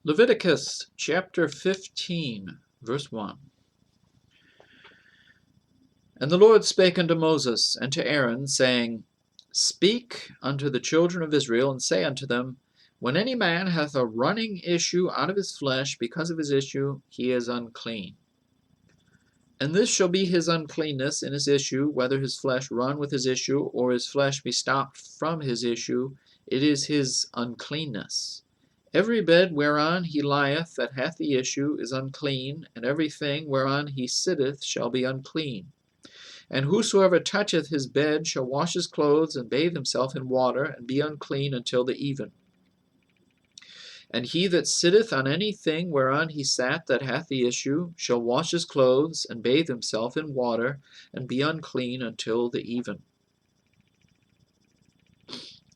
Leviticus chapter 15, verse 1. And the Lord spake unto Moses and to Aaron, saying, Speak unto the children of Israel, and say unto them, When any man hath a running issue out of his flesh, because of his issue, he is unclean. And this shall be his uncleanness in his issue, whether his flesh run with his issue, or his flesh be stopped from his issue, it is his uncleanness. Every bed whereon he lieth that hath the issue is unclean, and every thing whereon he sitteth shall be unclean. And whosoever toucheth his bed shall wash his clothes, and bathe himself in water, and be unclean until the even. And he that sitteth on any thing whereon he sat that hath the issue shall wash his clothes, and bathe himself in water, and be unclean until the even.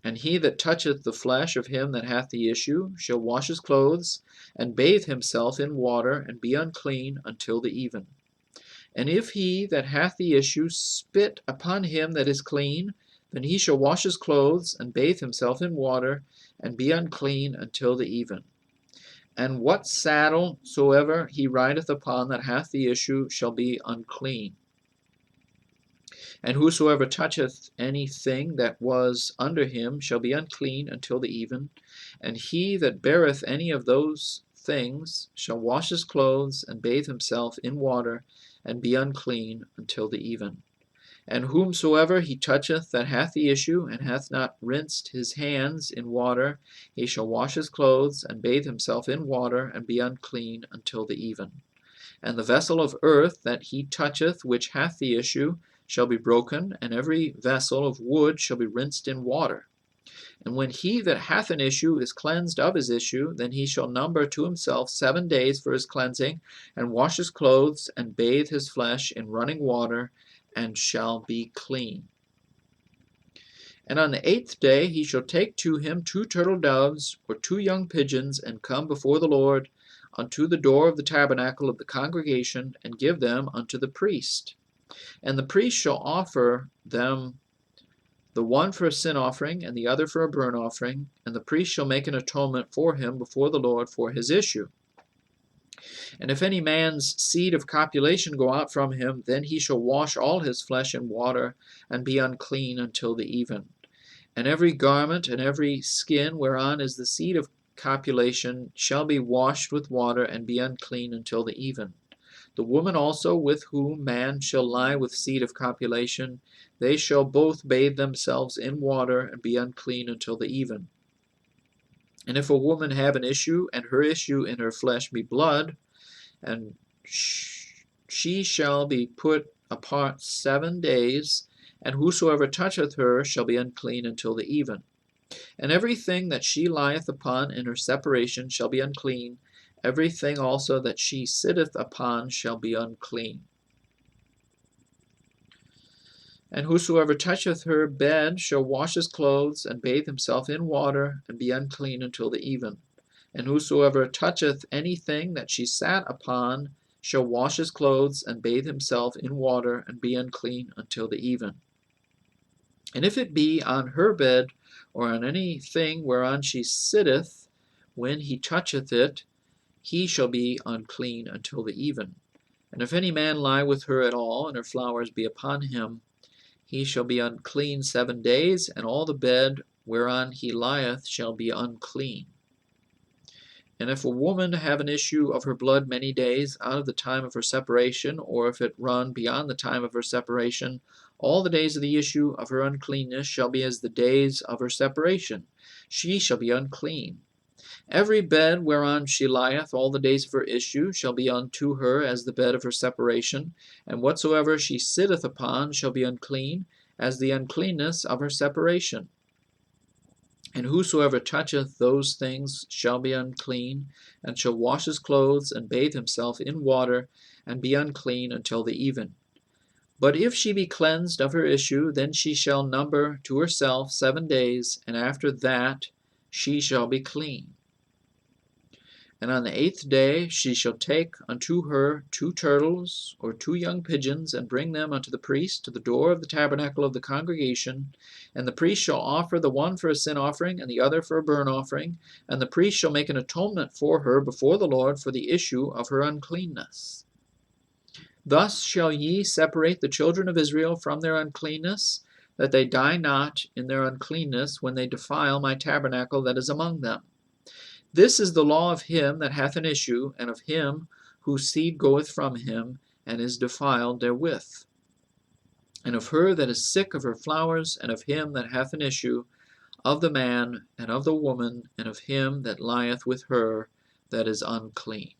And he that toucheth the flesh of him that hath the issue shall wash his clothes, and bathe himself in water, and be unclean until the even. And if he that hath the issue spit upon him that is clean, then he shall wash his clothes, and bathe himself in water, and be unclean until the even. And what saddle soever he rideth upon that hath the issue shall be unclean. And whosoever toucheth any thing that was under him shall be unclean until the even. And he that beareth any of those things shall wash his clothes, and bathe himself in water, and be unclean until the even. And whomsoever he toucheth that hath the issue, and hath not rinsed his hands in water, he shall wash his clothes, and bathe himself in water, and be unclean until the even. And the vessel of earth that he toucheth which hath the issue shall be broken, and every vessel of wood shall be rinsed in water. And when he that hath an issue is cleansed of his issue, then he shall number to himself 7 days for his cleansing, and wash his clothes, and bathe his flesh in running water, and shall be clean. And on the 8th day he shall take to him 2 turtle doves, or 2 young pigeons, and come before the Lord unto the door of the tabernacle of the congregation, and give them unto the priest. And the priest shall offer them, the one for a sin offering, and the other for a burnt offering, and the priest shall make an atonement for him before the Lord for his issue. And if any man's seed of copulation go out from him, then he shall wash all his flesh in water, and be unclean until the even. And every garment and every skin whereon is the seed of copulation shall be washed with water, and be unclean until the even. The woman also with whom man shall lie with seed of copulation, they shall both bathe themselves in water, and be unclean until the even. And if a woman have an issue, and her issue in her flesh be blood, and she shall be put apart 7 days, and whosoever toucheth her shall be unclean until the even. And everything that she lieth upon in her separation shall be unclean. Everything also that she sitteth upon shall be unclean. And whosoever toucheth her bed shall wash his clothes, and bathe himself in water, and be unclean until the even. And whosoever toucheth anything that she sat upon shall wash his clothes, and bathe himself in water, and be unclean until the even. And if it be on her bed, or on any thing whereon she sitteth, when he toucheth it, he shall be unclean until the even. And if any man lie with her at all, and her flowers be upon him, he shall be unclean 7 days, and all the bed whereon he lieth shall be unclean. And if a woman have an issue of her blood many days out of the time of her separation, or if it run beyond the time of her separation, all the days of the issue of her uncleanness shall be as the days of her separation. She shall be unclean. Every bed whereon she lieth all the days of her issue shall be unto her as the bed of her separation, and whatsoever she sitteth upon shall be unclean, as the uncleanness of her separation. And whosoever toucheth those things shall be unclean, and shall wash his clothes, and bathe himself in water, and be unclean until the even. But if she be cleansed of her issue, then she shall number to herself 7 days, and after that she shall be clean. And on the 8th day she shall take unto her 2 turtles, or 2 young pigeons, and bring them unto the priest to the door of the tabernacle of the congregation. And the priest shall offer the one for a sin offering, and the other for a burnt offering. And the priest shall make an atonement for her before the Lord for the issue of her uncleanness. Thus shall ye separate the children of Israel from their uncleanness, that they die not in their uncleanness when they defile my tabernacle that is among them. This is the law of him that hath an issue, and of him whose seed goeth from him, and is defiled therewith, and of her that is sick of her flowers, and of him that hath an issue, of the man, and of the woman, and of him that lieth with her that is unclean.